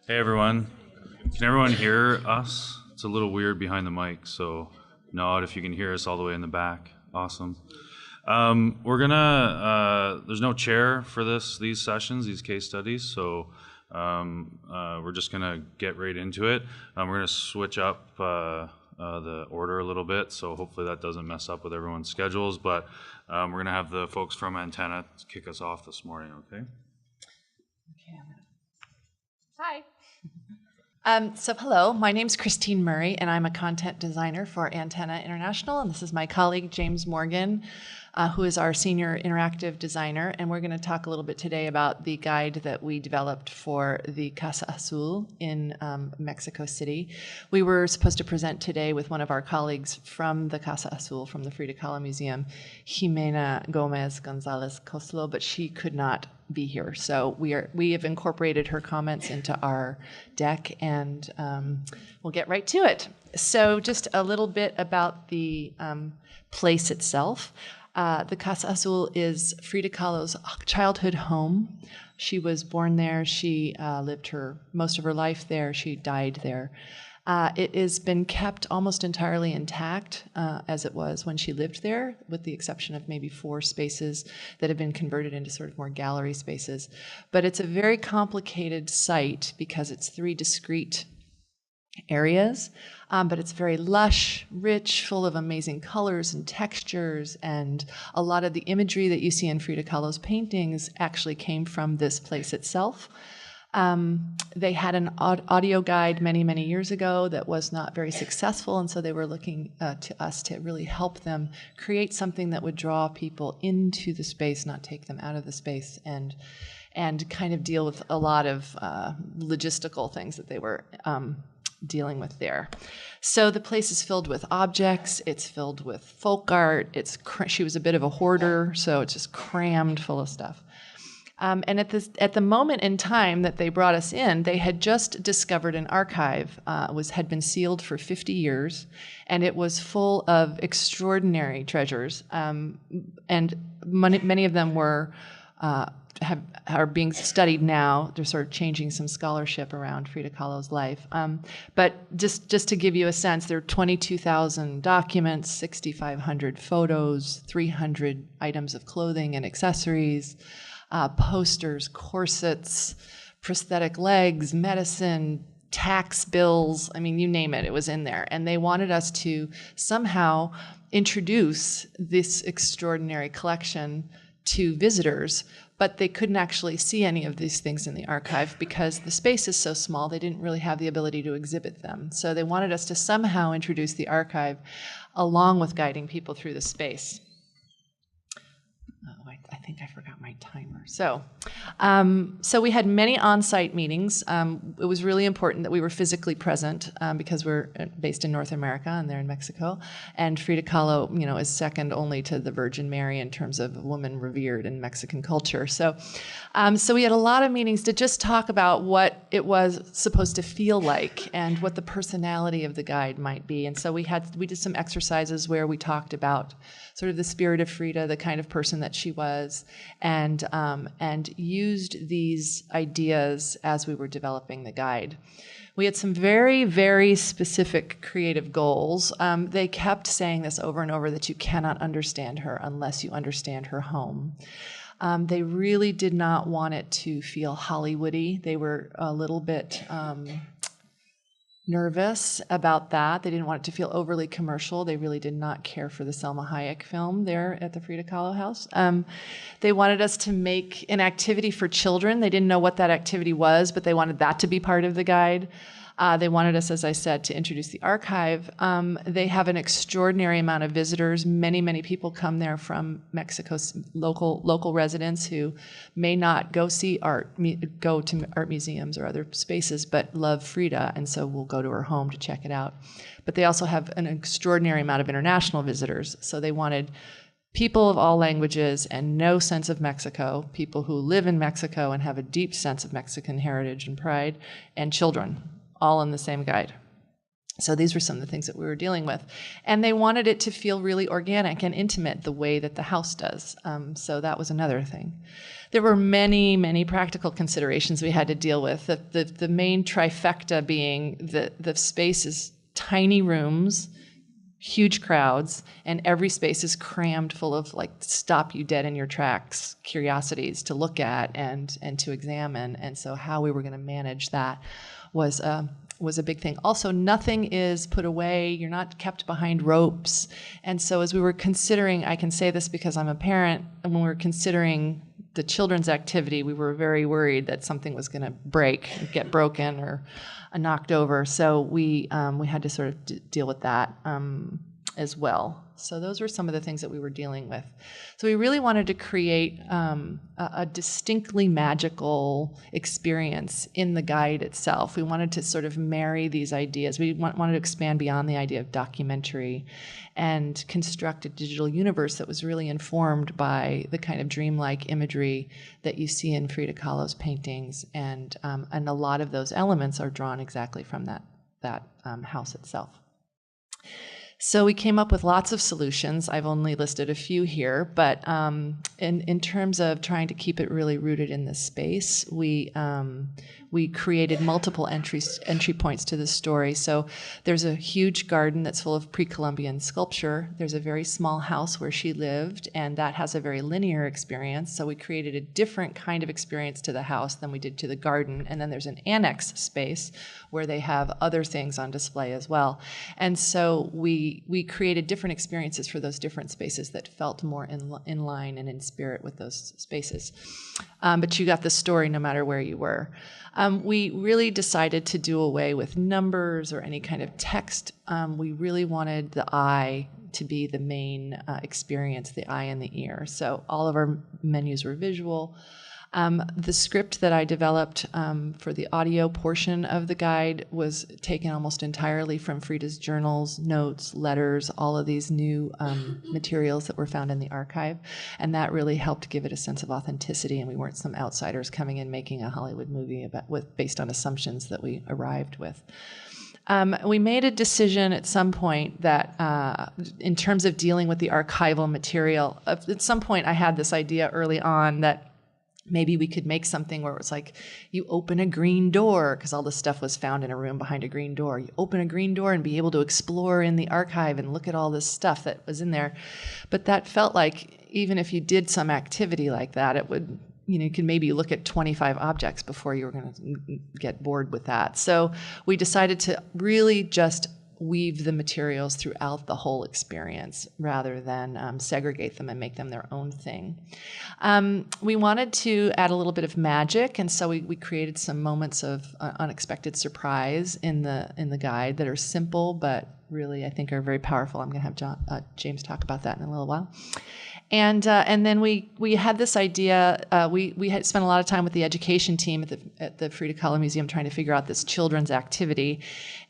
Hey everyone, can everyone hear us? It's a little weird behind the mic, so nod if you can hear us all the way in the back. Awesome. There's no chair for these sessions, these case studies, so we're just gonna get right into it. We're gonna switch up the order a little bit, so hopefully that doesn't mess up with everyone's schedules, but we're gonna have the folks from Antenna kick us off this morning, okay? Okay. Hi. Hello, my name's Kristin Murray, and I'm a content designer for Antenna International, and this is my colleague, James Morgan, who is our senior interactive designer, and we're going to talk a little bit today about the guide that we developed for the Casa Azul in Mexico City. We were supposed to present today with one of our colleagues from the Casa Azul, from the Frida Kahlo Museum, Jimena Gomez Gonzalez Coslo, but she could not be here. So we have incorporated her comments into our deck, and we'll get right to it. So just a little bit about the place itself. The Casa Azul is Frida Kahlo's childhood home. She was born there. She lived most of her life there. She died there. It has been kept almost entirely intact as it was when she lived there, with the exception of maybe 4 spaces that have been converted into sort of more gallery spaces. But it's a very complicated site because it's 3 discrete areas, but it's very lush, rich, full of amazing colors and textures, and a lot of the imagery that you see in Frida Kahlo's paintings actually came from this place itself. They had an audio guide many, many years ago that was not very successful, and so they were looking to us to really help them create something that would draw people into the space, not take them out of the space, and kind of deal with a lot of logistical things that they were dealing with there. So the place is filled with objects, it's filled with folk art, she was a bit of a hoarder, so it's just crammed full of stuff. And at the moment in time that they brought us in, they had just discovered an archive, had been sealed for 50 years, and it was full of extraordinary treasures. And many of them are being studied now. They're sort of changing some scholarship around Frida Kahlo's life. But just to give you a sense, there are 22,000 documents, 6,500 photos, 300 items of clothing and accessories, posters, corsets, prosthetic legs, medicine, tax bills. I mean, you name it, it was in there. And they wanted us to somehow introduce this extraordinary collection to visitors, but they couldn't actually see any of these things in the archive because the space is so small, they didn't really have the ability to exhibit them. So they wanted us to somehow introduce the archive along with guiding people through the space. I think I forgot my timer. So we had many on-site meetings. It was really important that we were physically present because we're based in North America and they're in Mexico. And Frida Kahlo, is second only to the Virgin Mary in terms of a woman revered in Mexican culture. So we had a lot of meetings to just talk about what it was supposed to feel like and what the personality of the guide might be. And so we did some exercises where we talked about sort of the spirit of Frida, the kind of person that she was, and used these ideas as we were developing the guide. We had some very, very specific creative goals. They kept saying this over and over, that you cannot understand her unless you understand her home. They really did not want it to feel Hollywoody. They were a little bit nervous about that. They didn't want it to feel overly commercial. They really did not care for the Selma Hayek film there at the Frida Kahlo house. They wanted us to make an activity for children. They didn't know what that activity was, but they wanted that to be part of the guide. They wanted us, as I said, to introduce the archive. They have an extraordinary amount of visitors. Many, many people come there from Mexico's local residents who may not go to art museums or other spaces, but love Frida, and so will go to her home to check it out. But they also have an extraordinary amount of international visitors. So they wanted people of all languages and no sense of Mexico, people who live in Mexico and have a deep sense of Mexican heritage and pride, and children, all in the same guide. So these were some of the things that we were dealing with. And they wanted it to feel really organic and intimate the way that the house does. So that was another thing. There were many, many practical considerations we had to deal with. The main trifecta being the space is tiny rooms, huge crowds, and every space is crammed full of like stop you dead in your tracks curiosities to look at and to examine. And so how we were going to manage that was a big thing. Also, nothing is put away. You're not kept behind ropes. And so as we were considering, I can say this because I'm a parent, and when we were considering the children's activity, we were very worried that something was going to break, get broken, or knocked over. So we had to sort of deal with that as well. So those were some of the things that we were dealing with. So we really wanted to create a distinctly magical experience in the guide itself. We wanted to sort of marry these ideas. We wanted to expand beyond the idea of documentary and construct a digital universe that was really informed by the kind of dreamlike imagery that you see in Frida Kahlo's paintings. And a lot of those elements are drawn exactly from that house itself. So we came up with lots of solutions. I've only listed a few here, but in terms of trying to keep it really rooted in this space, we created multiple entry points to the story. So there's a huge garden that's full of pre-Columbian sculpture. There's a very small house where she lived, and that has a very linear experience. So we created a different kind of experience to the house than we did to the garden. And then there's an annex space where they have other things on display as well. And so we created different experiences for those different spaces that felt more in line and in spirit with those spaces. But you got the story no matter where you were. We really decided to do away with numbers or any kind of text. We really wanted the eye to be the main experience, the eye and the ear. So all of our menus were visual. The script that I developed for the audio portion of the guide was taken almost entirely from Frida's journals, notes, letters, all of these new materials that were found in the archive. And that really helped give it a sense of authenticity, and we weren't some outsiders coming in making a Hollywood movie based on assumptions that we arrived with. We made a decision at some point that in terms of dealing with the archival material, at some point I had this idea early on that maybe we could make something where it's like you open a green door, because all the stuff was found in a room behind a green door. You open a green door and be able to explore in the archive and look at all this stuff that was in there. But that felt like even if you did some activity like that, it would, you could maybe look at 25 objects before you were going to get bored with that. So we decided to really just weave the materials throughout the whole experience rather than segregate them and make them their own thing. We wanted to add a little bit of magic, and so we created some moments of unexpected surprise in the guide that are simple but really I think are very powerful. I'm going to have James talk about that in a little while. And then we had this idea. We had spent a lot of time with the education team at the Frida Kahlo Museum trying to figure out this children's activity,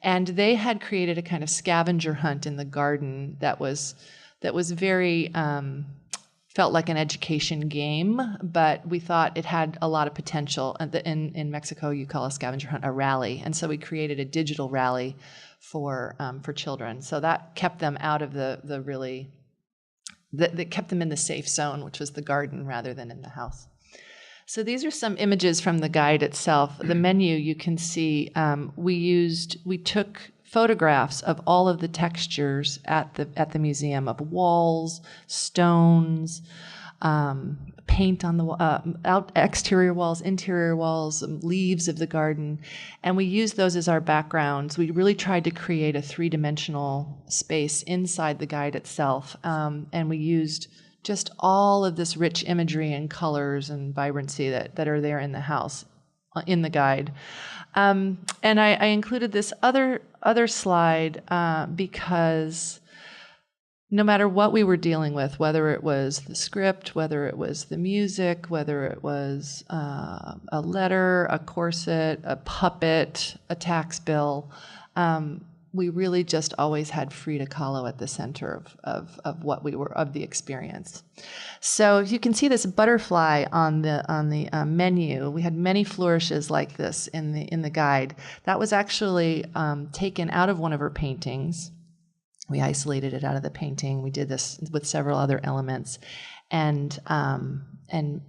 and they had created a kind of scavenger hunt in the garden that was very felt like an education game, but we thought it had a lot of potential. In Mexico, you call a scavenger hunt a rally, and so we created a digital rally for children. So that kept them out of the really. That kept them in the safe zone, which was the garden rather than in the house. So these are some images from the guide itself. The menu, you can see, we took photographs of all of the textures at the museum of walls, stones, paint on the exterior walls, interior walls, leaves of the garden, and we used those as our backgrounds. We really tried to create a three-dimensional space inside the guide itself, and we used just all of this rich imagery and colors and vibrancy that are there in the house, in the guide. And I included this other slide because no matter what we were dealing with, whether it was the script, whether it was the music, whether it was a letter, a corset, a puppet, a tax bill, we really just always had Frida Kahlo at the center of what we were, of the experience. So you can see this butterfly on the menu. We had many flourishes like this in the guide. That was actually taken out of one of her paintings. We isolated it out of the painting. We did this with several other elements, and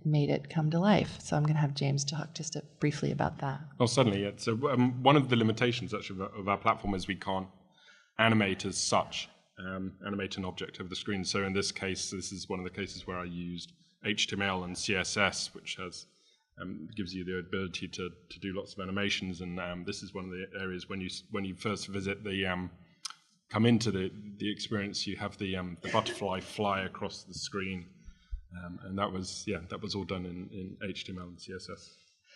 made it come to life. So I'm going to have James talk just briefly about that. Oh, certainly, yeah. So one of the limitations actually of our platform is we can't animate as such, animate an object over the screen. So in this case, this is one of the cases where I used HTML and CSS, which has gives you the ability to do lots of animations. And this is one of the areas when you first visit the come into the experience, you have the butterfly fly across the screen. And that was all done in HTML and CSS.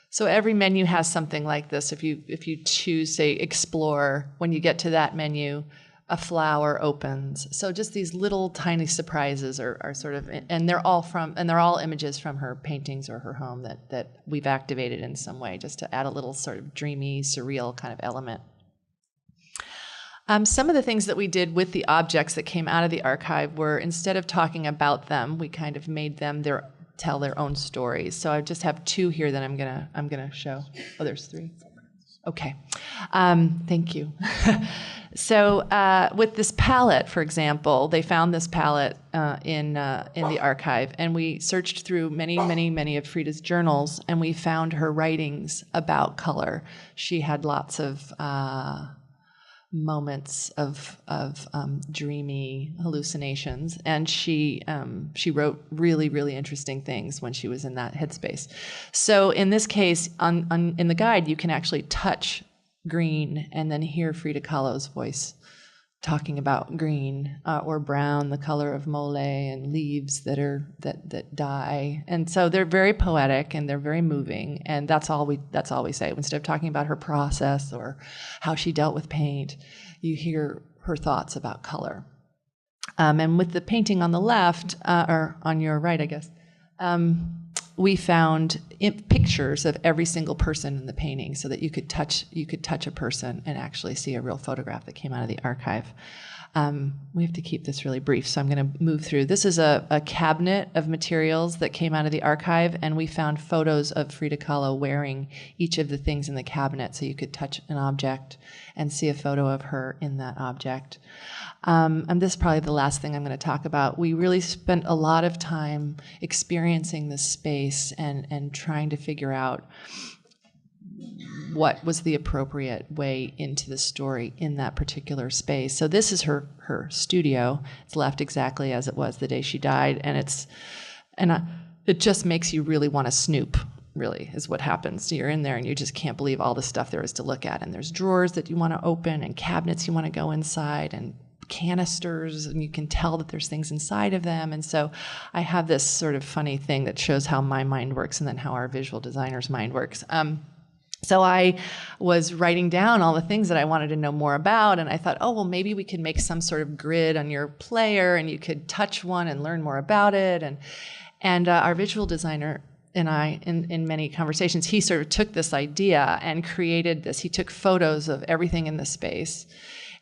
So every menu has something like this. If you choose, say, explore, when you get to that menu, a flower opens. So just these little tiny surprises are sort of, and they're all images from her paintings or her home that we've activated in some way, just to add a little sort of dreamy, surreal kind of element. Some of the things that we did with the objects that came out of the archive were, instead of talking about them, we kind of made them tell their own stories. So I just have two here that I'm gonna show. Oh, there's three. Okay, thank you. So with this palette, for example, they found this palette in the archive, and we searched through many of Frida's journals, and we found her writings about color. She had lots of moments of dreamy hallucinations, and she wrote really interesting things when she was in that headspace. So in this case, in the guide, you can actually touch green and then hear Frida Kahlo's voice talking about green or brown, the color of mole, and leaves that die. And so they're very poetic and they're very moving, and that's all we say. Instead of talking about her process or how she dealt with paint, you hear her thoughts about color. And with the painting on the left, or on your right, I guess, we found pictures of every single person in the painting, so that you could touch a person and actually see a real photograph that came out of the archive. We have to keep this really brief, so I'm going to move through. This is a cabinet of materials that came out of the archive, and we found photos of Frida Kahlo wearing each of the things in the cabinet, so you could touch an object and see a photo of her in that object. And this is probably the last thing I'm going to talk about. We really spent a lot of time experiencing this space and trying to figure out what was the appropriate way into the story in that particular space. So this is her studio. It's left exactly as it was the day she died, and it just makes you really want to snoop. Really is what happens. You're in there and you just can't believe all the stuff there is to look at. And there's drawers that you want to open and cabinets you want to go inside and canisters, and you can tell that there's things inside of them. And so I have this sort of funny thing that shows how my mind works and then how our visual designer's mind works. So I was writing down all the things that I wanted to know more about, and I thought, oh, well, maybe we could make some sort of grid on your player and you could touch one and learn more about it. And our visual designer and I, in many conversations, he sort of took this idea and created this. He took photos of everything in the space,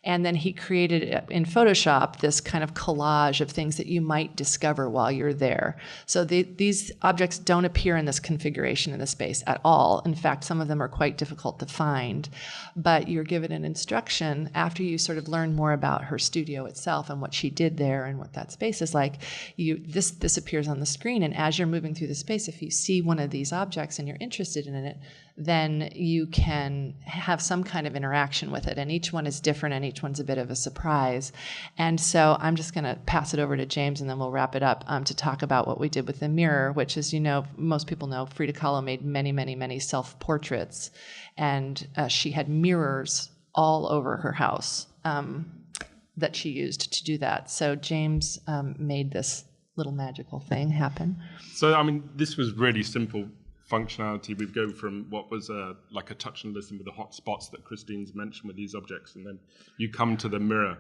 and then he created in Photoshop this kind of collage of things that you might discover while you're there. So these objects don't appear in this configuration in the space at all. In fact, some of them are quite difficult to find, but you're given an instruction after you sort of learn more about her studio itself and what she did there and what that space is like. This appears on the screen, and as you're moving through the space, if you see one of these objects and you're interested in it, then you can have some kind of interaction with it. And each one is different, and each one's a bit of a surprise. And so I'm just going to pass it over to James, and then we'll wrap it up to talk about what we did with the mirror, which, as you know, most people know, Frida Kahlo made many self-portraits. And she had mirrors all over her house that she used to do that. So James made this little magical thing happen. So, I mean, this was really simple functionality. We go from what was like a touch and listen with the hot spots that Kristin's mentioned with these objects, and then you come to the mirror,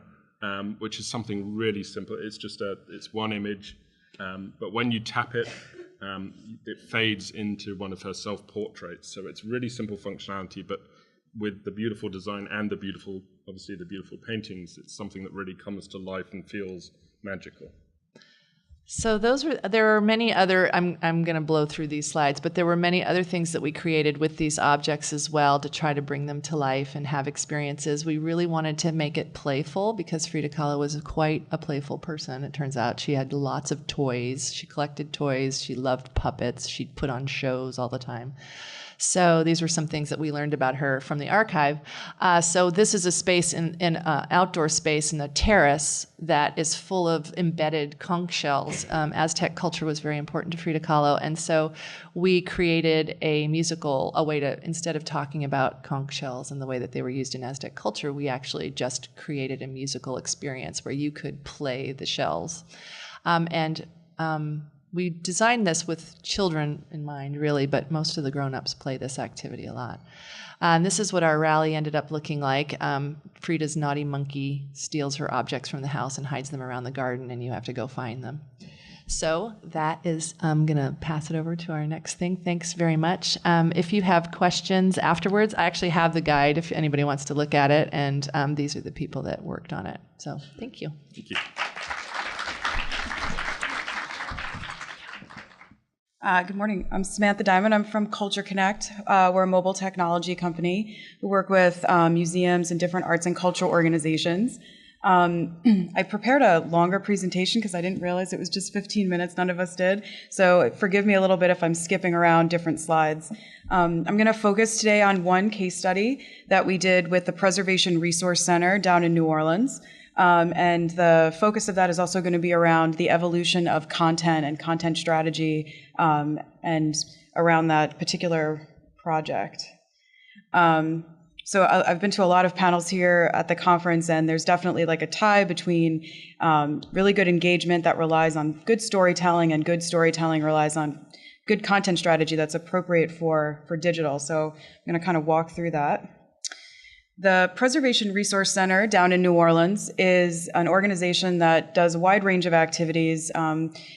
which is something really simple. It's just it's one image, but when you tap it, it fades into one of her self-portraits. So it's really simple functionality, but with the beautiful design and obviously the beautiful paintings, it's something that really comes to life and feels magical. So there are many other, I'm going to blow through these slides, but there were many other things that we created with these objects as well to try to bring them to life and have experiences. We really wanted to make it playful because Frida Kahlo was quite a playful person. It turns out she had lots of toys. She collected toys. She loved puppets. She'd put on shows all the time. So these were some things that we learned about her from the archive. So this is a space, in outdoor space in the terrace that is full of embedded conch shells. Aztec culture was very important to Frida Kahlo, and so we created a way to, instead of talking about conch shells and the way that they were used in Aztec culture, we actually just created a musical experience where you could play the shells. We designed this with children in mind, really, but most of the grown-ups play this activity a lot. And this is what our rally ended up looking like. Frida's naughty monkey steals her objects from the house and hides them around the garden, and you have to go find them. So that is, I'm going to pass it over to our next thing. Thanks very much. If you have questions afterwards, I actually have the guide if anybody wants to look at it, and these are the people that worked on it. So thank you. Thank you. Good morning. I'm Samantha Diamond. I'm from Culture Connect. We're a mobile technology company. We work with museums and different arts and cultural organizations. I prepared a longer presentation because I didn't realize it was just 15 minutes. None of us did. So forgive me a little bit if I'm skipping around different slides. I'm going to focus today on one case study that we did with the Preservation Resource Center down in New Orleans. And the focus of that is also going to be around the evolution of content and content strategy and around that particular project. So I've been to a lot of panels here at the conference, and there's definitely like a tie between really good engagement that relies on good storytelling, and good storytelling relies on good content strategy that's appropriate for digital. So I'm going to kind of walk through that. The Preservation Resource Center down in New Orleans is an organization that does a wide range of activities,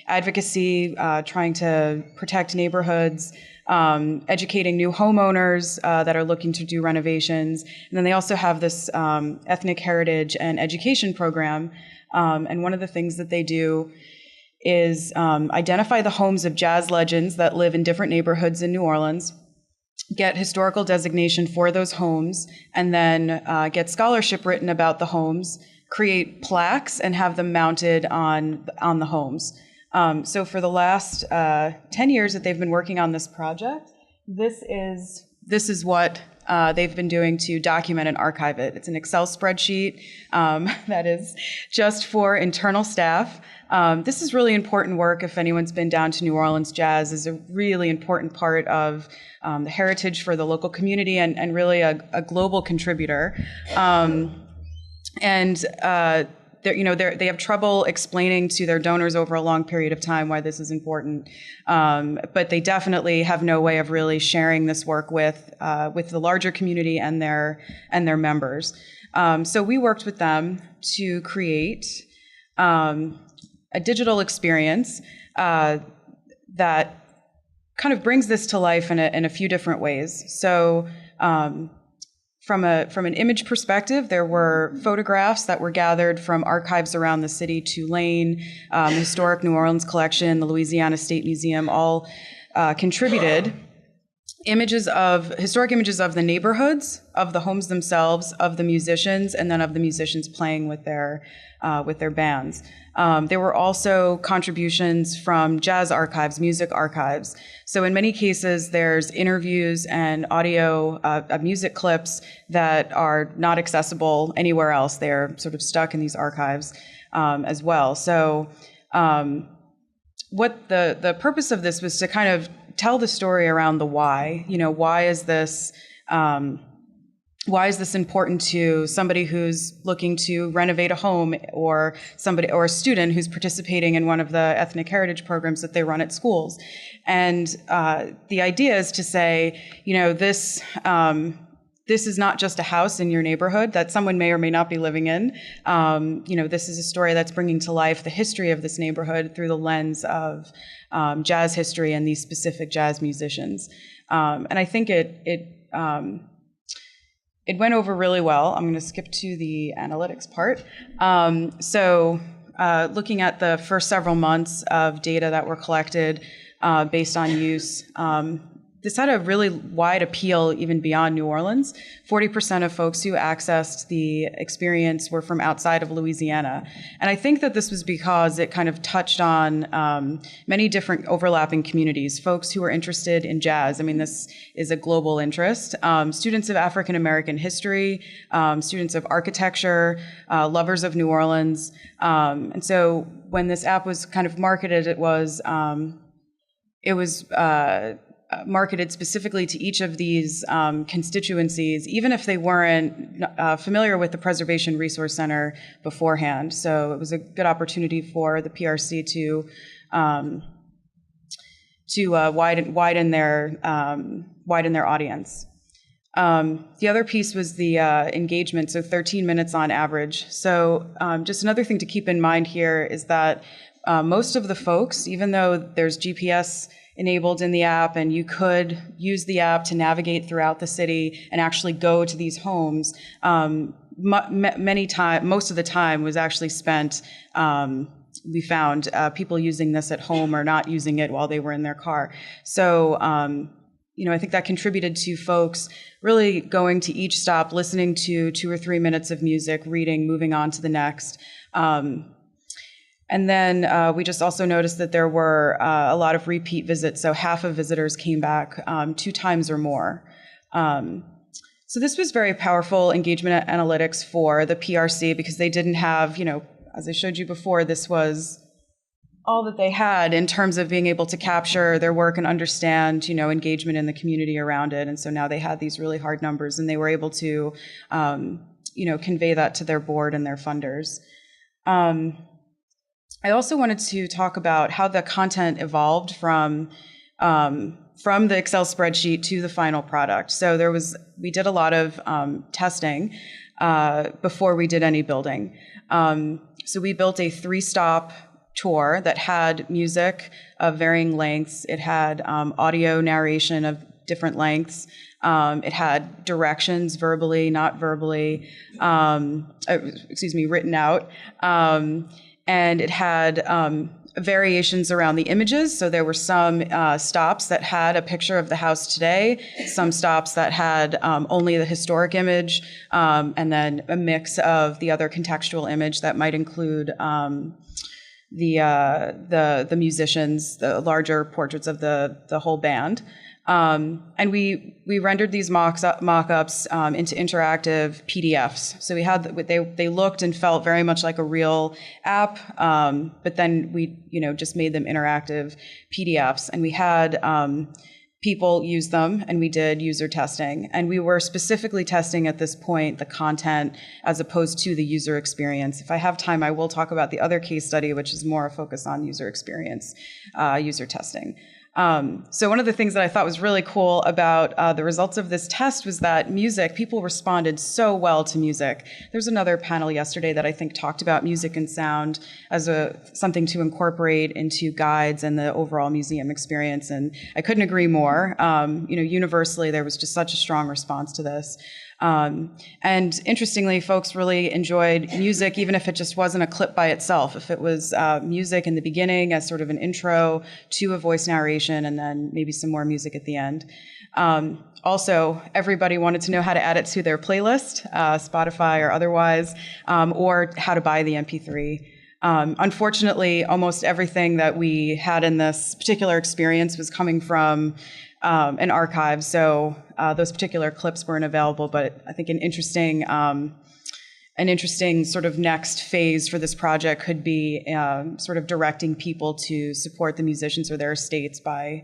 advocacy, trying to protect neighborhoods, educating new homeowners that are looking to do renovations. And then they also have this ethnic heritage and education program. And one of the things that they do is identify the homes of jazz legends that live in different neighborhoods in New Orleans, get historical designation for those homes, and then get scholarship written about the homes, create plaques, and have them mounted on the homes. So for the last 10 years that they've been working on this project, this is what they've been doing to document and archive it. It's an Excel spreadsheet that is just for internal staff. This is really important work. If anyone's been down to New Orleans, jazz is a really important part of the heritage for the local community, and really a global contributor. They have trouble explaining to their donors over a long period of time why this is important, but they definitely have no way of really sharing this work with the larger community and their members. So we worked with them to create a digital experience that kind of brings this to life in a few different ways. So from an image perspective, there were photographs that were gathered from archives around the city, Tulane, the Historic New Orleans Collection, the Louisiana State Museum, all contributed historic images of the neighborhoods, of the homes themselves, of the musicians, and then of the musicians playing with their bands. There were also contributions from jazz archives, music archives. So in many cases, there's interviews and audio music clips that are not accessible anywhere else. They're sort of stuck in these archives as well. So what the purpose of this was to kind of tell the story around the why. Why is this important to somebody who's looking to renovate a home, or a student who's participating in one of the ethnic heritage programs that they run at schools? And the idea is to say, this is not just a house in your neighborhood that someone may or may not be living in. This is a story that's bringing to life the history of this neighborhood through the lens of jazz history and these specific jazz musicians. And I think it went over really well. I'm going to skip to the analytics part. Looking at the first several months of data that were collected based on use, this had a really wide appeal even beyond New Orleans. 40% of folks who accessed the experience were from outside of Louisiana. And I think that this was because it kind of touched on many different overlapping communities, folks who were interested in jazz. I mean, this is a global interest. Students of African American history, students of architecture, lovers of New Orleans. And so when this app was kind of marketed, it was marketed specifically to each of these constituencies, even if they weren't familiar with the Preservation Resource Center beforehand. So it was a good opportunity for the PRC to widen their audience. The other piece was the engagement, so 13 minutes on average. So just another thing to keep in mind here is that most of the folks, even though there's GPS enabled in the app and you could use the app to navigate throughout the city and actually go to these homes, most of the time was actually spent, we found people using this at home or not using it while they were in their car. So, I think that contributed to folks really going to each stop, listening to 2 or 3 minutes of music, reading, moving on to the next. And then we just also noticed that there were a lot of repeat visits. So half of visitors came back 2 times or more. So this was very powerful engagement analytics for the PRC because they didn't have, as I showed you before, this was all that they had in terms of being able to capture their work and understand, engagement in the community around it. And so now they had these really hard numbers and they were able to, convey that to their board and their funders. I also wanted to talk about how the content evolved from the Excel spreadsheet to the final product. So we did a lot of testing before we did any building. So we built a 3-stop tour that had music of varying lengths. It had audio narration of different lengths. It had directions verbally, not verbally, written out. And it had variations around the images. So there were some stops that had a picture of the house today, some stops that had only the historic image, and then a mix of the other contextual image that might include the musicians, the larger portraits of the whole band. And we rendered these mock-ups into interactive PDFs. So we had they looked and felt very much like a real app, but then we just made them interactive PDFs, and we had people use them, and we did user testing. And we were specifically testing at this point the content as opposed to the user experience. If I have time, I will talk about the other case study, which is more a focus on user experience, user testing. So one of the things that I thought was really cool about the results of this test was that people responded so well to music. There was another panel yesterday that I think talked about music and sound as something to incorporate into guides and the overall museum experience, and I couldn't agree more. Universally, there was just such a strong response to this. And interestingly, folks really enjoyed music, even if it just wasn't a clip by itself. If it was music in the beginning as sort of an intro to a voice narration, and then maybe some more music at the end. Also, everybody wanted to know how to add it to their playlist, Spotify or otherwise, or how to buy the MP3. Unfortunately, almost everything that we had in this particular experience was coming from an archive, so those particular clips weren't available. But I think an interesting sort of next phase for this project could be sort of directing people to support the musicians or their estates by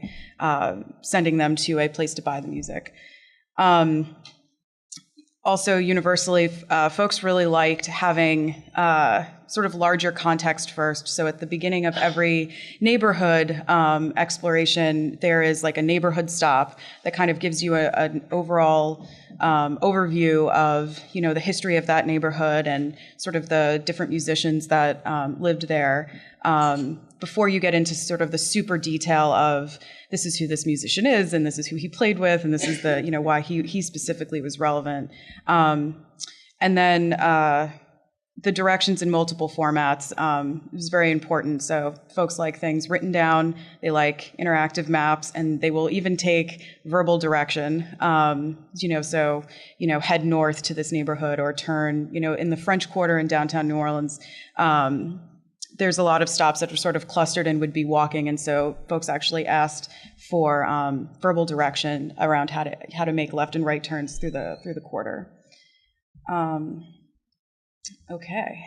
sending them to a place to buy the music. Also, universally, folks really liked having sort of larger context first. So at the beginning of every neighborhood exploration, there is like a neighborhood stop that kind of gives you an overall overview of, the history of that neighborhood and sort of the different musicians that lived there before you get into sort of the super detail of this is who this musician is, and this is who he played with, and this is the, why he specifically was relevant. And then the directions in multiple formats is very important. So folks like things written down, they like interactive maps, and they will even take verbal direction. So head north to this neighborhood or turn, in the French Quarter in downtown New Orleans. There's a lot of stops that are sort of clustered and would be walking, and so folks actually asked for verbal direction around how to make left and right turns through the quarter. Okay,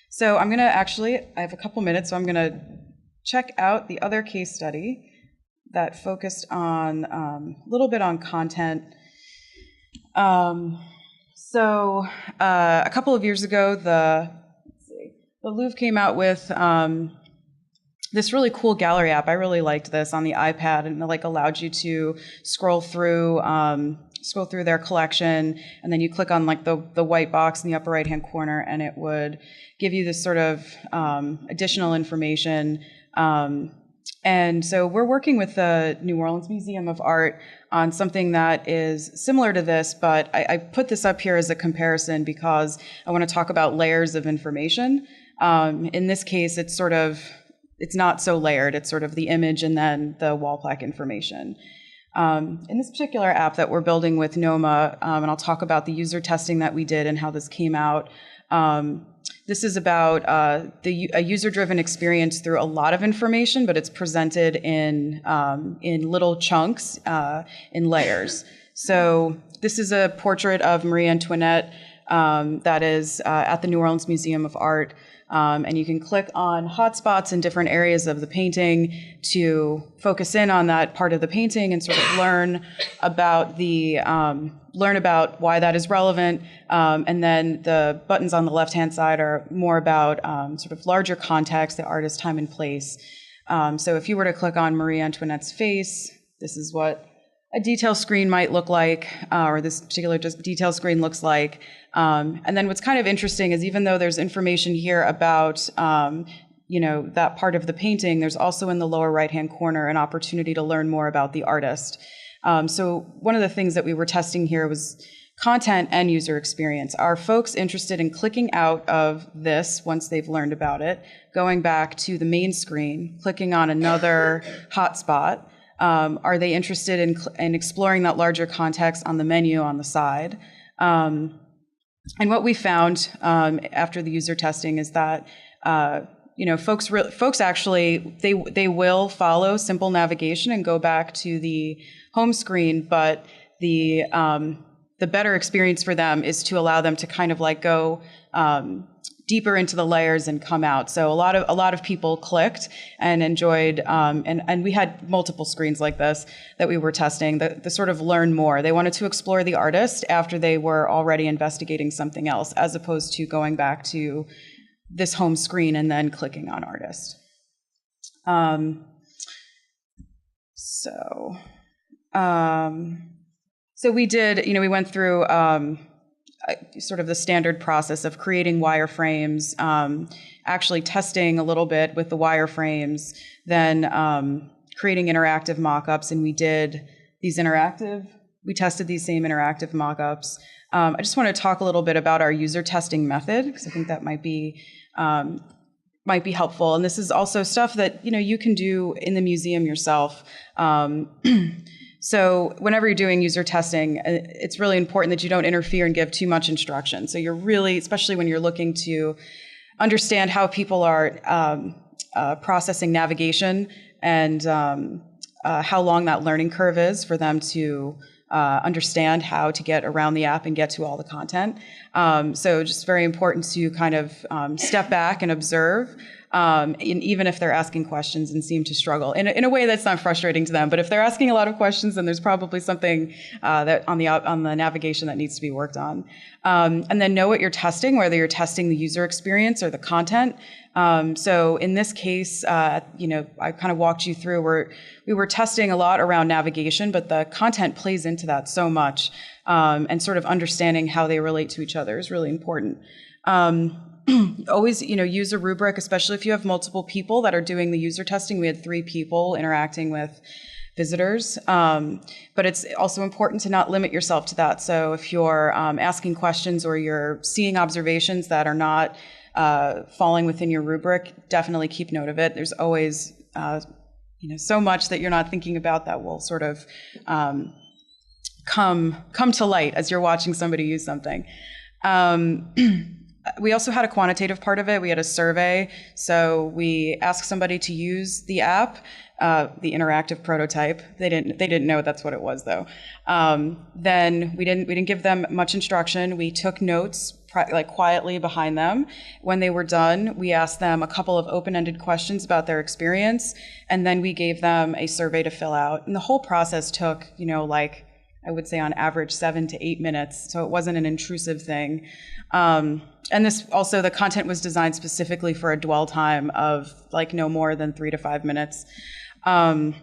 so I'm gonna I have a couple minutes, so I'm gonna check out the other case study that focused on a little bit on content. So a couple of years ago, the Louvre came out with this really cool gallery app. I really liked this on the iPad, and it allowed you to scroll through their collection, and then you click on the white box in the upper right hand corner, and it would give you this sort of additional information. And so we're working with the New Orleans Museum of Art on something that is similar to this, but I put this up here as a comparison because I want to talk about layers of information. In this case, it's not so layered. It's sort of the image and then the wall plaque information. In this particular app that we're building with NOMA, and I'll talk about the user testing that we did and how this came out. This is about a user-driven experience through a lot of information, but it's presented in little chunks, in layers. So this is a portrait of Marie Antoinette that is at the New Orleans Museum of Art. And you can click on hotspots in different areas of the painting to focus in on that part of the painting and sort of learn about why that is relevant. And then the buttons on the left-hand side are more about sort of larger context, the artist, time, and place. So if you were to click on Marie Antoinette's face, this is what a detail screen might look like, or this particular just detail screen looks like. And then what's kind of interesting is even though there's information here about that part of the painting, there's also in the lower right-hand corner an opportunity to learn more about the artist. So one of the things that we were testing here was content and user experience. Are folks interested in clicking out of this once they've learned about it, going back to the main screen, clicking on another hotspot? Are they interested in exploring that larger context on the menu on the side? And what we found after the user testing is that folks actually they will follow simple navigation and go back to the home screen, but the better experience for them is to allow them to kind of go deeper into the layers and come out. So a lot of people clicked and enjoyed, and we had multiple screens like this that we were testing, the sort of learn more. They wanted to explore the artist after they were already investigating something else, as opposed to going back to this home screen and then clicking on artist. So we did, we went through sort of the standard process of creating wireframes, actually testing a little bit with the wireframes, then creating interactive mock-ups, and we tested these same interactive mock-ups. I just want to talk a little bit about our user testing method, because I think that might be helpful. And this is also stuff that you can do in the museum yourself. So whenever you're doing user testing, it's really important that you don't interfere and give too much instruction. So you're really, especially when you're looking to understand how people are processing navigation and how long that learning curve is for them to understand how to get around the app and get to all the content. So just very important to kind of step back and observe. And even if they're asking questions and seem to struggle in a way that's not frustrating to them, but if they're asking a lot of questions, then there's probably something that on the navigation that needs to be worked on. And then know what you're testing, whether you're testing the user experience or the content. So in this case, I kind of walked you through we were testing a lot around navigation, but the content plays into that so much, and sort of understanding how they relate to each other is really important. always, use a rubric, especially if you have multiple people that are doing the user testing. We had 3 people interacting with visitors, but it's also important to not limit yourself to that. So if you're asking questions or you're seeing observations that are not falling within your rubric, definitely keep note of it. There's always so much that you're not thinking about that will sort of come to light as you're watching somebody use something. We also had a quantitative part of it. We had a survey. So we asked somebody to use the app, the interactive prototype. They didn't know that's what it was, though. Then we didn't give them much instruction. We took notes quietly behind them. When they were done, we asked them a couple of open-ended questions about their experience, and then we gave them a survey to fill out. And the whole process took, I would say on average 7 to 8 minutes. So it wasn't an intrusive thing. And this also, the content was designed specifically for a dwell time of no more than 3 to 5 minutes. And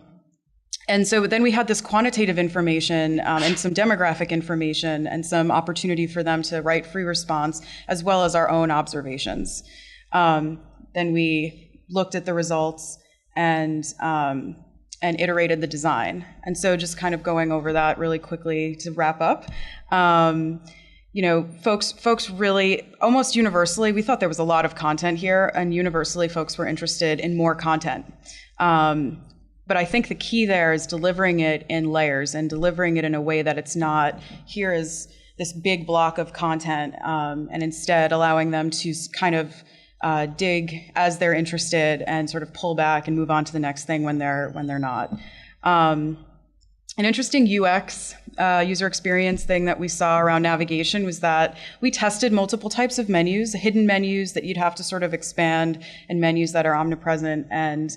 so then we had this quantitative information and some demographic information and some opportunity for them to write free response as well as our own observations. Then we looked at the results and iterated the design. And so just kind of going over that really quickly to wrap up. Folks really, almost universally, we thought there was a lot of content here, and universally folks were interested in more content. But I think the key there is delivering it in layers and delivering it in a way that it's not, here is this big block of content, and instead allowing them to kind of dig as they're interested and sort of pull back and move on to the next thing when they're not. An interesting UX, user experience thing that we saw around navigation was that we tested multiple types of menus, hidden menus that you'd have to sort of expand, and menus that are omnipresent. And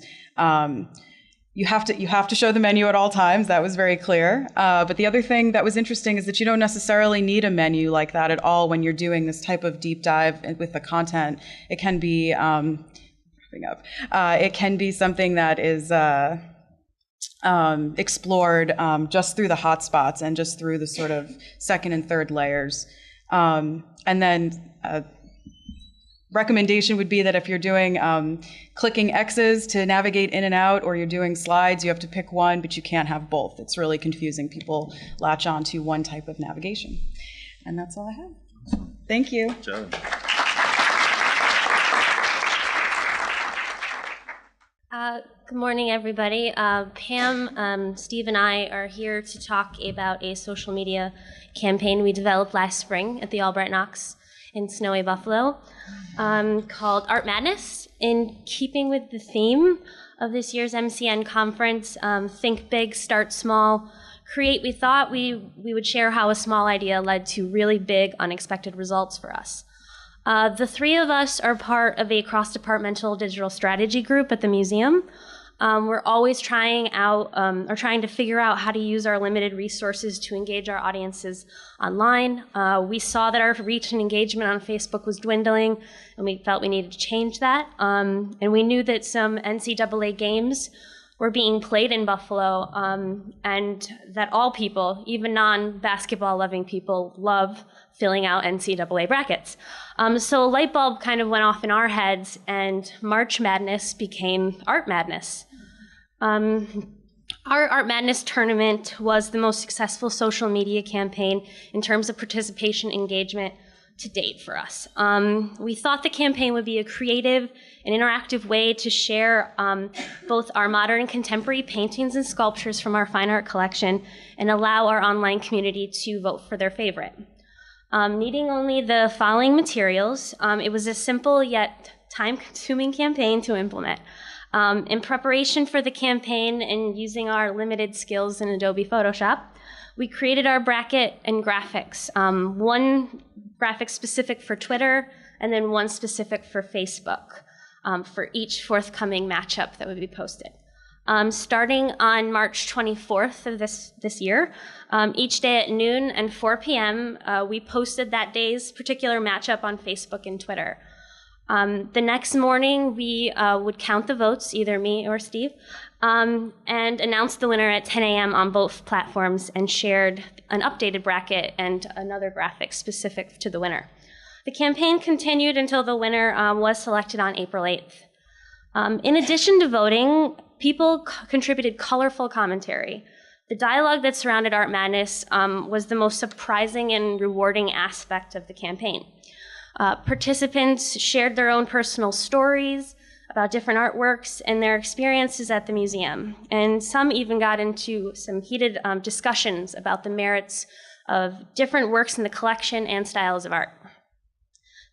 you have to show the menu at all times. That was very clear. But the other thing that was interesting is that you don't necessarily need a menu like that at all when you're doing this type of deep dive with the content. It can be it can be something that is explored just through the hotspots and just through the sort of second and third layers. And then recommendation would be that if you're doing clicking X's to navigate in and out, or you're doing slides, you have to pick one, but you can't have both. It's really confusing. People latch on to one type of navigation. And that's all I have. Thank you. Good job. Good morning, everybody. Pam, Steve, and I are here to talk about a social media campaign we developed last spring at the Albright Knox in snowy Buffalo called Art Madness, in keeping with the theme of this year's MCN conference, Think Big, Start Small, Create. We thought we would share how a small idea led to really big, unexpected results for us. The 3 of us are part of a cross-departmental digital strategy group at the museum. We're always trying to figure out how to use our limited resources to engage our audiences online. We saw that our reach and engagement on Facebook was dwindling, and we felt we needed to change that. And we knew that some NCAA games were being played in Buffalo, and that all people, even non-basketball loving people, love filling out NCAA brackets. So a light bulb kind of went off in our heads, and March Madness became Art Madness. Our Art Madness tournament was the most successful social media campaign in terms of participation engagement to date for us. We thought the campaign would be a creative and interactive way to share both our modern and contemporary paintings and sculptures from our fine art collection, and allow our online community to vote for their favorite. Needing only the following materials, it was a simple yet time-consuming campaign to implement. In preparation for the campaign and using our limited skills in Adobe Photoshop, we created our bracket and graphics. One graphic specific for Twitter, and then one specific for Facebook, for each forthcoming matchup that would be posted. Starting on March 24th of this year, each day at noon and 4 p.m., we posted that day's particular matchup on Facebook and Twitter. The next morning, we would count the votes, either me or Steve, and announced the winner at 10 a.m. on both platforms, and shared an updated bracket and another graphic specific to the winner. The campaign continued until the winner was selected on April 8th. In addition to voting, people contributed colorful commentary. The dialogue that surrounded Art Madness was the most surprising and rewarding aspect of the campaign. Participants shared their own personal stories about different artworks and their experiences at the museum. And some even got into some heated discussions about the merits of different works in the collection and styles of art.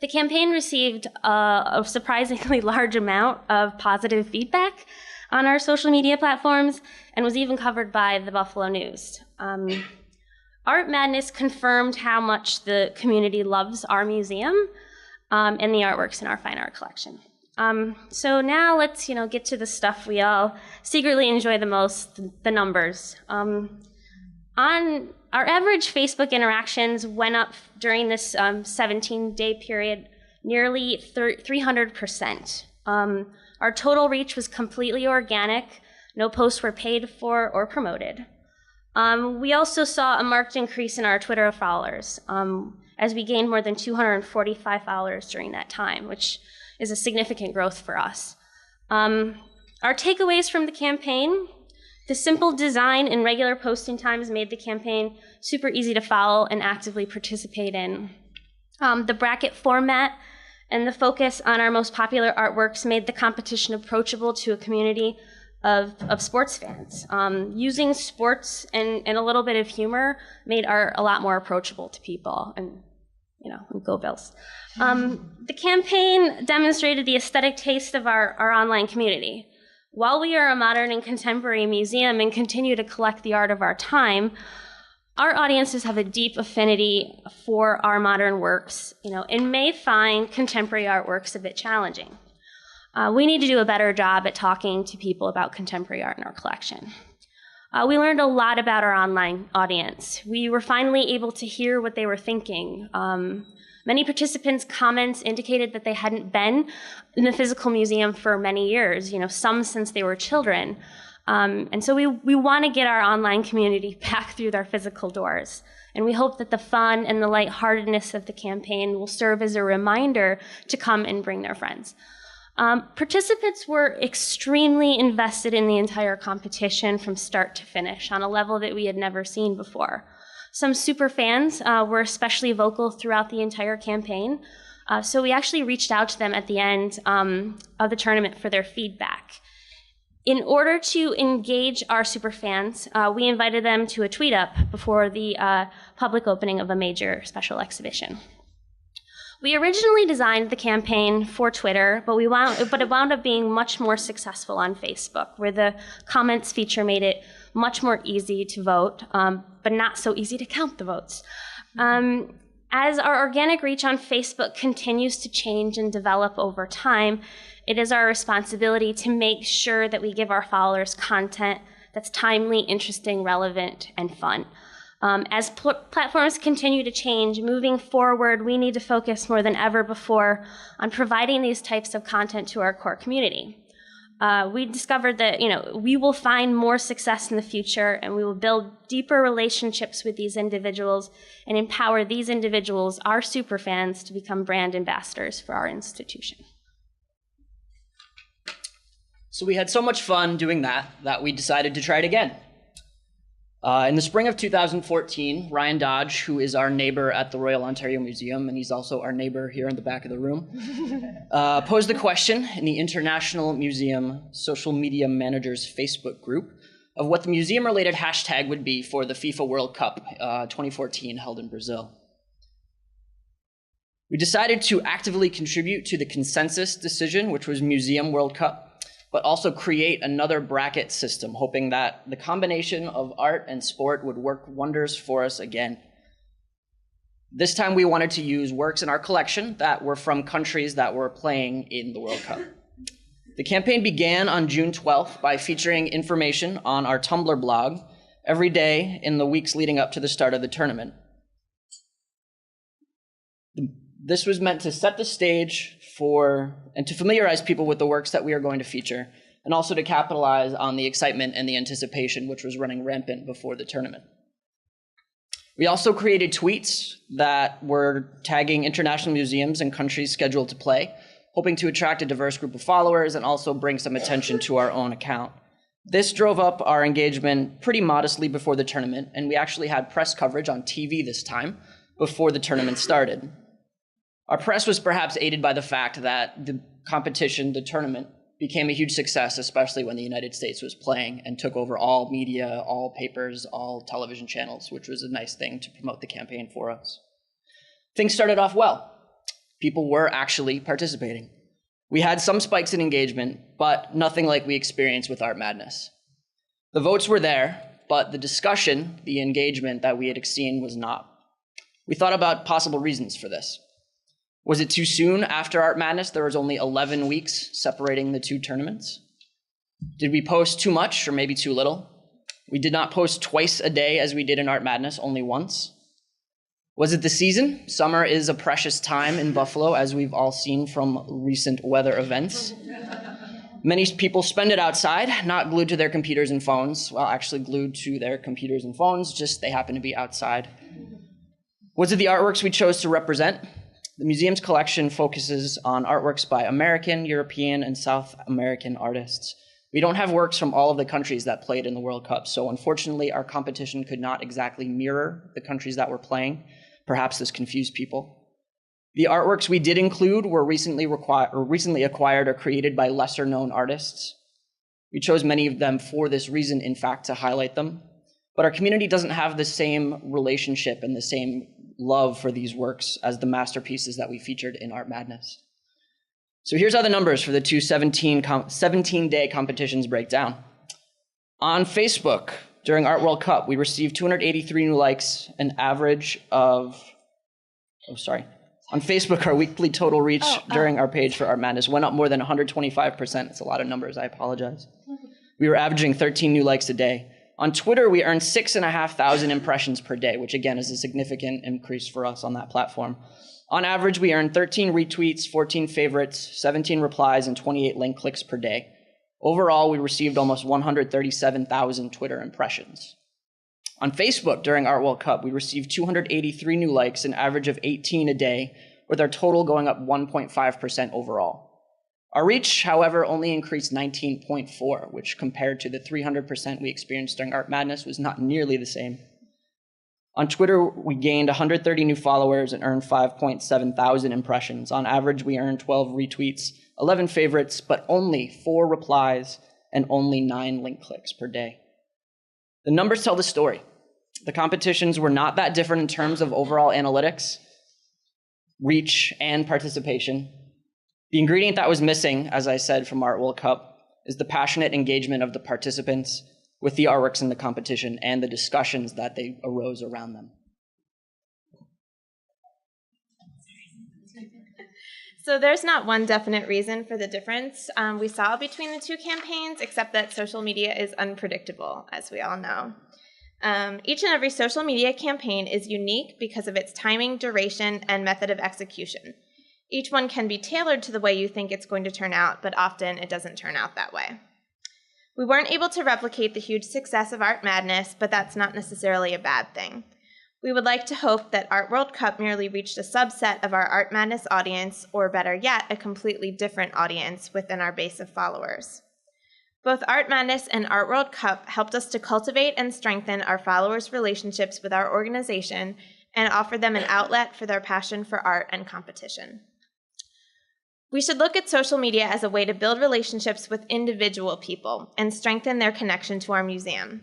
The campaign received a surprisingly large amount of positive feedback on our social media platforms and was even covered by the Buffalo News. Art Madness confirmed how much the community loves our museum and the artworks in our fine art collection. So now let's get to the stuff we all secretly enjoy the most, the numbers. On our average Facebook interactions went up during this 17-day period nearly 300%. Our total reach was completely organic. No posts were paid for or promoted. We also saw a marked increase in our Twitter followers as we gained more than 245 followers during that time, which is a significant growth for us. Our takeaways from the campaign: the simple design and regular posting times made the campaign super easy to follow and actively participate in. The bracket format and the focus on our most popular artworks made the competition approachable to a community of sports fans. Using sports and a little bit of humor made art a lot more approachable to people, and go Bills. The campaign demonstrated the aesthetic taste of our online community. While we are a modern and contemporary museum and continue to collect the art of our time, our audiences have a deep affinity for our modern works, and may find contemporary artworks a bit challenging. We need to do a better job at talking to people about contemporary art in our collection. We learned a lot about our online audience. We were finally able to hear what they were thinking. Many participants' comments indicated that they hadn't been in the physical museum for many years, some since they were children. And so we want to get our online community back through their physical doors. And we hope that the fun and the lightheartedness of the campaign will serve as a reminder to come and bring their friends. Participants were extremely invested in the entire competition from start to finish on a level that we had never seen before. Some super fans were especially vocal throughout the entire campaign. So we actually reached out to them at the end of the tournament for their feedback. In order to engage our super fans, we invited them to a tweet up before the public opening of a major special exhibition. We originally designed the campaign for Twitter, but it wound up being much more successful on Facebook, where the comments feature made it much more easy to vote, but not so easy to count the votes. As our organic reach on Facebook continues to change and develop over time, it is our responsibility to make sure that we give our followers content that's timely, interesting, relevant, and fun. As platforms continue to change, moving forward, we need to focus more than ever before on providing these types of content to our core community. We discovered that we will find more success in the future, and we will build deeper relationships with these individuals and empower these individuals, our superfans, to become brand ambassadors for our institution. So we had so much fun doing that we decided to try it again. In the spring of 2014, Ryan Dodge, who is our neighbor at the Royal Ontario Museum, and he's also our neighbor here in the back of the room, posed the question in the International Museum Social Media Managers Facebook group of what the museum-related hashtag would be for the FIFA World Cup 2014 held in Brazil. We decided to actively contribute to the consensus decision, which was Museum World Cup, but also create another bracket system, hoping that the combination of art and sport would work wonders for us again. This time we wanted to use works in our collection that were from countries that were playing in the World Cup. The campaign began on June 12th by featuring information on our Tumblr blog every day in the weeks leading up to the start of the tournament. This was meant to set the stage and to familiarize people with the works that we are going to feature, and also to capitalize on the excitement and the anticipation which was running rampant before the tournament. We also created tweets that were tagging international museums and countries scheduled to play, hoping to attract a diverse group of followers and also bring some attention to our own account. This drove up our engagement pretty modestly before the tournament, and we actually had press coverage on TV this time before the tournament started. Our press was perhaps aided by the fact that the competition, the tournament, became a huge success, especially when the United States was playing and took over all media, all papers, all television channels, which was a nice thing to promote the campaign for us. Things started off well. People were actually participating. We had some spikes in engagement, but nothing like we experienced with Art Madness. The votes were there, but the discussion, the engagement that we had seen was not. We thought about possible reasons for this. Was it too soon after Art Madness? There was only 11 weeks separating the two tournaments. Did we post too much or maybe too little? We did not post twice a day as we did in Art Madness, only once. Was it the season? Summer is a precious time in Buffalo, as we've all seen from recent weather events. Many people spend it outside, not glued to their computers and phones. Well, actually glued to their computers and phones, just they happen to be outside. Was it the artworks we chose to represent? The museum's collection focuses on artworks by American, European, and South American artists. We don't have works from all of the countries that played in the World Cup, so unfortunately our competition could not exactly mirror the countries that were playing. Perhaps this confused people. The artworks we did include were recently acquired or created by lesser-known artists. We chose many of them for this reason, in fact, to highlight them. But our community doesn't have the same relationship and the same love for these works as the masterpieces that we featured in Art Madness. So here's how the numbers for the two 17-day competitions break down. On Facebook, during Art World Cup, we received 283 new likes, an average of, on Facebook, our weekly total reach during our page for Art Madness went up more than 125%. It's a lot of numbers, I apologize. We were averaging 13 new likes a day. On Twitter, we earned 6,500 impressions per day, which again is a significant increase for us on that platform. On average, we earned 13 retweets, 14 favorites, 17 replies, and 28 link clicks per day. Overall, we received almost 137,000 Twitter impressions. On Facebook, during Art World Cup, we received 283 new likes, an average of 18 a day, with our total going up 1.5% overall. Our reach, however, only increased 19.4%, which compared to the 300% we experienced during Art Madness was not nearly the same. On Twitter, we gained 130 new followers and earned 5,700 impressions. On average, we earned 12 retweets, 11 favorites, but only 4 replies and only 9 link clicks per day. The numbers tell the story. The competitions were not that different in terms of overall analytics, reach, and participation. The ingredient that was missing, as I said, from Art World Cup is the passionate engagement of the participants with the artworks in the competition and the discussions that they arose around them. So there's not one definite reason for the difference we saw between the two campaigns, except that social media is unpredictable, as we all know. Each and every social media campaign is unique because of its timing, duration, and method of execution. Each one can be tailored to the way you think it's going to turn out, but often it doesn't turn out that way. We weren't able to replicate the huge success of Art Madness, but that's not necessarily a bad thing. We would like to hope that Art World Cup merely reached a subset of our Art Madness audience, or better yet, a completely different audience within our base of followers. Both Art Madness and Art World Cup helped us to cultivate and strengthen our followers' relationships with our organization and offer them an outlet for their passion for art and competition. We should look at social media as a way to build relationships with individual people and strengthen their connection to our museum.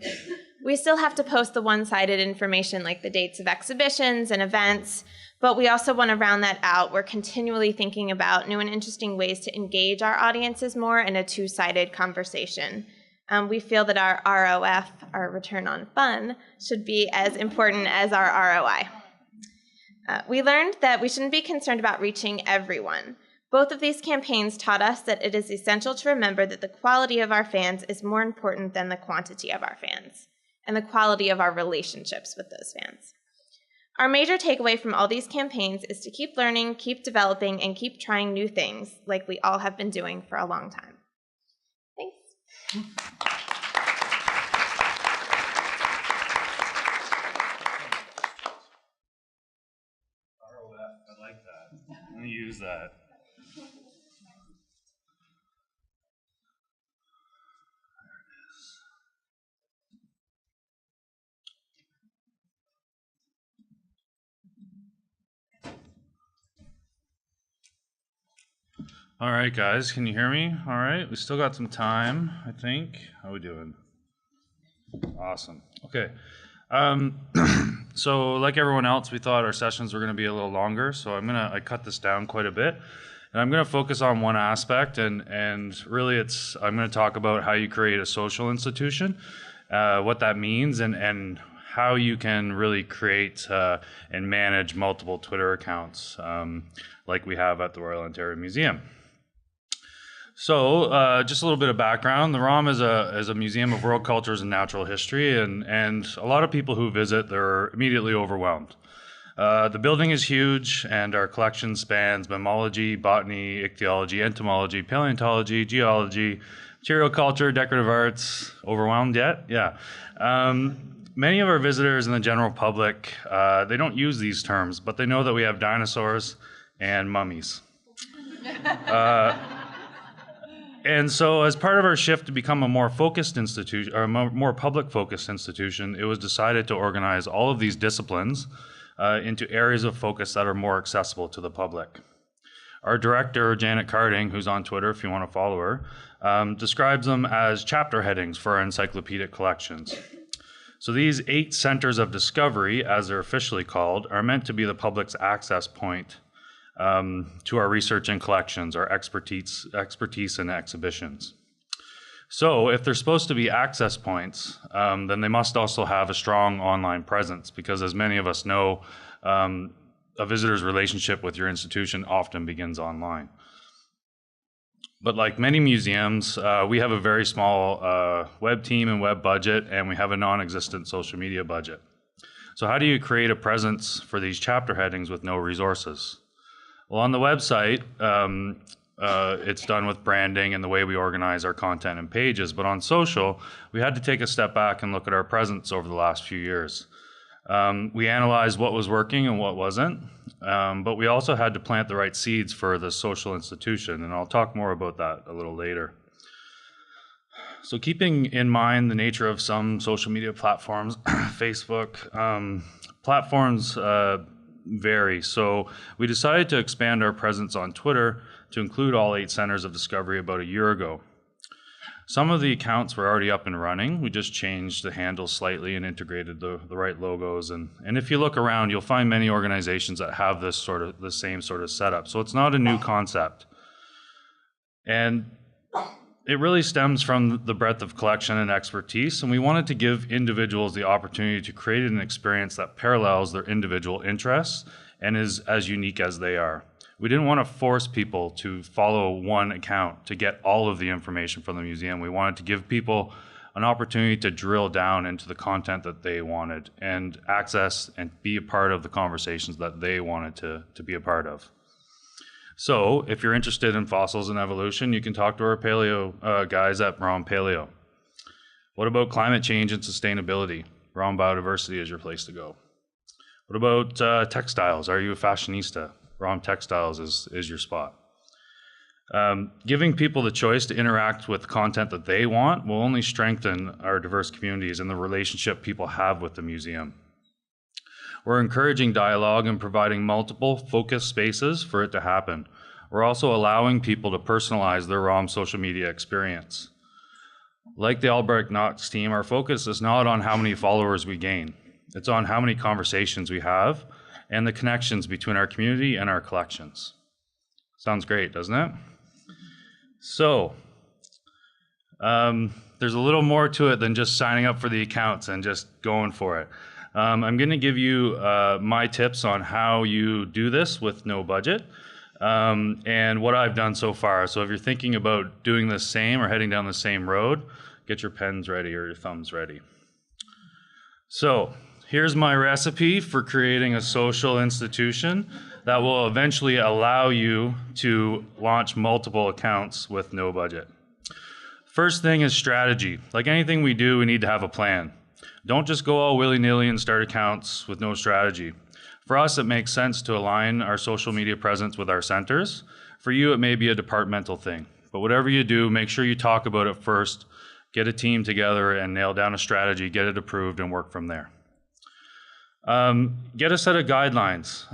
We still have to post the one-sided information like the dates of exhibitions and events, but we also want to round that out. We're continually thinking about new and interesting ways to engage our audiences more in a two-sided conversation. We feel that our ROF, our return on fun, should be as important as our ROI. We learned that we shouldn't be concerned about reaching everyone. Both of these campaigns taught us that it is essential to remember that the quality of our fans is more important than the quantity of our fans, and the quality of our relationships with those fans. Our major takeaway from all these campaigns is to keep learning, keep developing, and keep trying new things like we all have been doing for a long time. Thanks. use that. All right, guys, can you hear me? All right, we still got some time, I think. How we doing? Awesome. Okay. So like everyone else, we thought our sessions were going to be a little longer, so I cut this down quite a bit. And I'm going to focus on one aspect, and really I'm going to talk about how you create a social institution, what that means, and how you can really create and manage multiple Twitter accounts like we have at the Royal Ontario Museum. So just a little bit of background. The ROM is a museum of world cultures and natural history, and a lot of people who visit, they're immediately overwhelmed. The building is huge, and our collection spans mammalogy, botany, ichthyology, entomology, paleontology, geology, material culture, decorative arts. Overwhelmed yet? Yeah. Many of our visitors and the general public, they don't use these terms, but they know that we have dinosaurs and mummies. And so as part of our shift to become a more focused institution, or a more public-focused institution, it was decided to organize all of these disciplines into areas of focus that are more accessible to the public. Our director, Janet Carding, who's on Twitter if you want to follow her, describes them as chapter headings for our encyclopedic collections. So these 8 centers of discovery, as they're officially called, are meant to be the public's access point to our research and collections, our expertise and exhibitions. So if they're supposed to be access points, then they must also have a strong online presence, because as many of us know, a visitor's relationship with your institution often begins online. But like many museums, we have a very small web team and web budget, and we have a non-existent social media budget. So how do you create a presence for these chapter headings with no resources? Well, on the website, it's done with branding and the way we organize our content and pages. But on social, we had to take a step back and look at our presence over the last few years. We analyzed what was working and what wasn't, but we also had to plant the right seeds for the social institution, and I'll talk more about that a little later. So keeping in mind the nature of some social media platforms, Facebook, platforms vary. So we decided to expand our presence on Twitter to include all 8 centers of discovery about a year ago. Some of the accounts were already up and running. We just changed the handles slightly and integrated the right logos. And if you look around, you'll find many organizations that have the same sort of setup. So it's not a new concept. And it really stems from the breadth of collection and expertise, and we wanted to give individuals the opportunity to create an experience that parallels their individual interests and is as unique as they are. We didn't want to force people to follow one account to get all of the information from the museum. We wanted to give people an opportunity to drill down into the content that they wanted and access and be a part of the conversations that they wanted to be a part of. So if you're interested in fossils and evolution, you can talk to our paleo guys at ROM Paleo. What about climate change and sustainability? ROM Biodiversity is your place to go. What about textiles? Are you a fashionista? ROM Textiles is your spot. Giving people the choice to interact with content that they want will only strengthen our diverse communities and the relationship people have with the museum. We're encouraging dialogue and providing multiple focused spaces for it to happen. We're also allowing people to personalize their ROM social media experience. Like the Albrecht Knox team, our focus is not on how many followers we gain. It's on how many conversations we have and the connections between our community and our collections. Sounds great, doesn't it? So, there's a little more to it than just signing up for the accounts and just going for it. I'm going to give you my tips on how you do this with no budget and what I've done so far. So if you're thinking about doing the same or heading down the same road, get your pens ready or your thumbs ready. So here's my recipe for creating a social institution that will eventually allow you to launch multiple accounts with no budget. First thing is strategy. Like anything we do, we need to have a plan. Don't just go all willy-nilly and start accounts with no strategy. For us, it makes sense to align our social media presence with our centers. For you, it may be a departmental thing. But whatever you do, make sure you talk about it first, get a team together and nail down a strategy, get it approved, and work from there. Get a set of guidelines.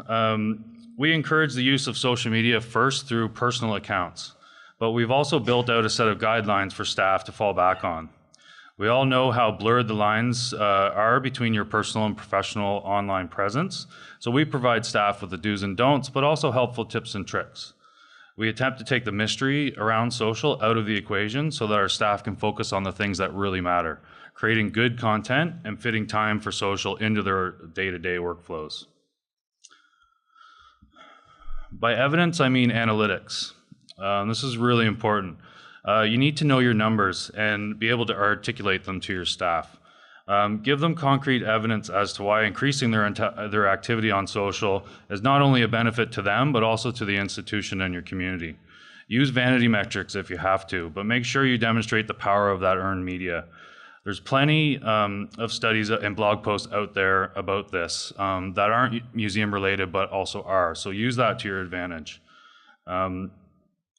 We encourage the use of social media first through personal accounts, but we've also built out a set of guidelines for staff to fall back on. We all know how blurred the lines are between your personal and professional online presence, so we provide staff with the do's and don'ts, but also helpful tips and tricks. We attempt to take the mystery around social out of the equation so that our staff can focus on the things that really matter, creating good content and fitting time for social into their day-to-day workflows. By evidence, I mean analytics. This is really important. You need to know your numbers and be able to articulate them to your staff. Give them concrete evidence as to why increasing their activity on social is not only a benefit to them, but also to the institution and your community. Use vanity metrics if you have to, but make sure you demonstrate the power of that earned media. There's plenty of studies and blog posts out there about this that aren't museum related, but also are. So use that to your advantage.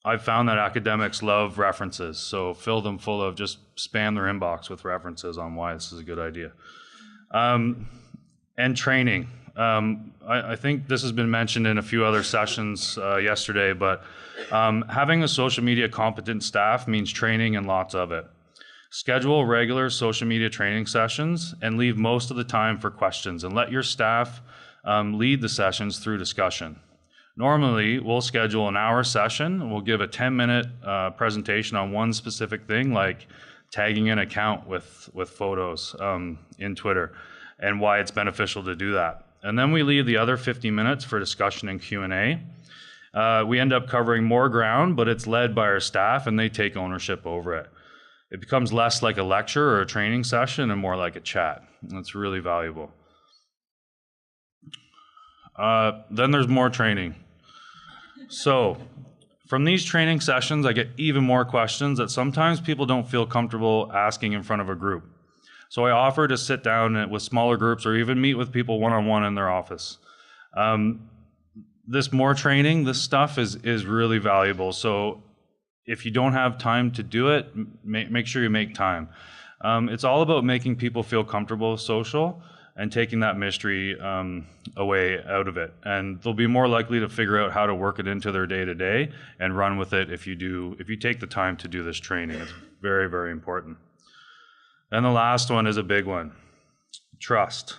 I've found that academics love references, so fill them full of, just spam their inbox with references on why this is a good idea. And training. I think this has been mentioned in a few other sessions yesterday, but having a social media competent staff means training and lots of it. Schedule regular social media training sessions and leave most of the time for questions, and let your staff lead the sessions through discussion. Normally, we'll schedule an hour session, and we'll give a 10-minute presentation on one specific thing, like tagging an account with photos in Twitter, and why it's beneficial to do that. And then we leave the other 50 minutes for discussion and Q&A. We end up covering more ground, but it's led by our staff, and they take ownership over it. It becomes less like a lecture or a training session and more like a chat. That's really valuable. Then there's more training. So from these training sessions, I get even more questions that sometimes people don't feel comfortable asking in front of a group. So I offer to sit down with smaller groups or even meet with people one-on-one in their office. This more training, this stuff is really valuable. So if you don't have time to do it, make sure you make time. It's all about making people feel comfortable with social and taking that mystery away out of it. And they'll be more likely to figure out how to work it into their day-to-day and run with it if you take the time to do this training. It's very, very important. And the last one is a big one, trust.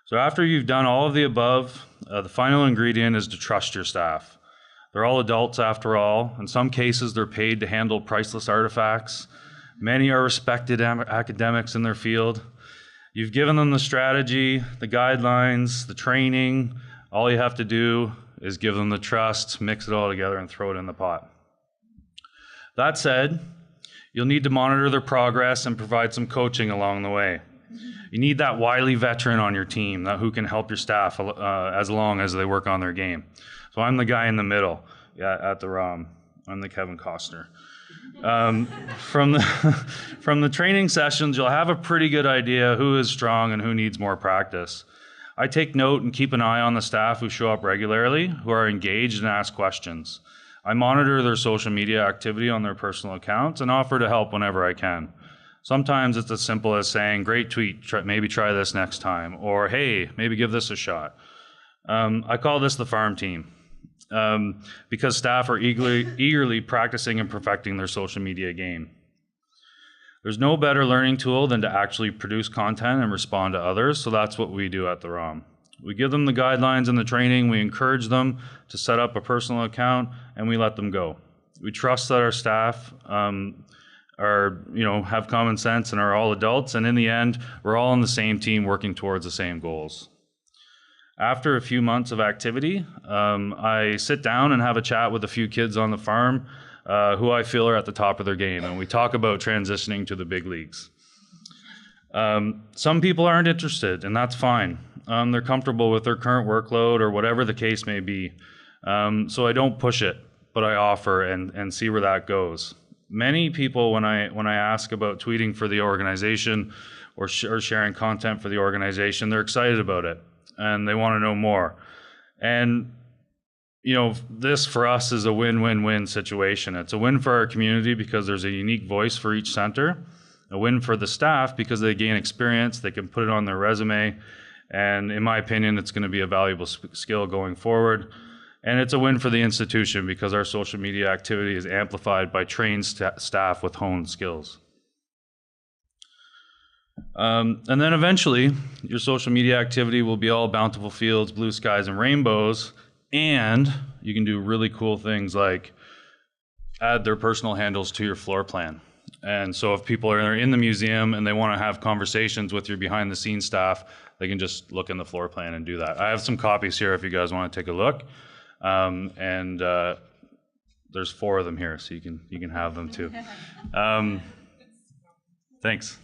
So after you've done all of the above, the final ingredient is to trust your staff. They're all adults after all. In some cases, they're paid to handle priceless artifacts. Many are respected academics in their field. You've given them the strategy, the guidelines, the training. All you have to do is give them the trust, mix it all together, and throw it in the pot. That said, you'll need to monitor their progress and provide some coaching along the way. You need that wily veteran on your team who can help your staff as long as they work on their game. So I'm the guy in the middle at the ROM. I'm the Kevin Costner. From the training sessions, you'll have a pretty good idea who is strong and who needs more practice. I take note and keep an eye on the staff who show up regularly, who are engaged and ask questions. I monitor their social media activity on their personal accounts and offer to help whenever I can. Sometimes it's as simple as saying, great tweet, maybe try this next time, or hey, maybe give this a shot. I call this the farm team. Because staff are eagerly practicing and perfecting their social media game. There's no better learning tool than to actually produce content and respond to others, so that's what we do at the ROM. We give them the guidelines and the training, we encourage them to set up a personal account, and we let them go. We trust that our staff have common sense and are all adults, and in the end, we're all on the same team working towards the same goals. After a few months of activity, I sit down and have a chat with a few kids on the farm who I feel are at the top of their game, and we talk about transitioning to the big leagues. Some people aren't interested, and that's fine. They're comfortable with their current workload or whatever the case may be. So I don't push it, but I offer and see where that goes. Many people, when I ask about tweeting for the organization or sharing content for the organization, they're excited about it. and they want to know more. And you know, this for us is a win-win-win situation. It's a win for our community because there's a unique voice for each center, a win for the staff because they gain experience, they can put it on their resume, and in my opinion, it's going to be a valuable skill going forward. And it's a win for the institution because our social media activity is amplified by trained staff with honed skills. And then eventually, your social media activity will be all bountiful fields, blue skies, and rainbows, and you can do really cool things like add their personal handles to your floor plan. And so if people are in the museum and they want to have conversations with your behind the scenes staff, they can just look in the floor plan and do that. I have some copies here if you guys want to take a look. There's 4 of them here, so you can have them too. Thanks.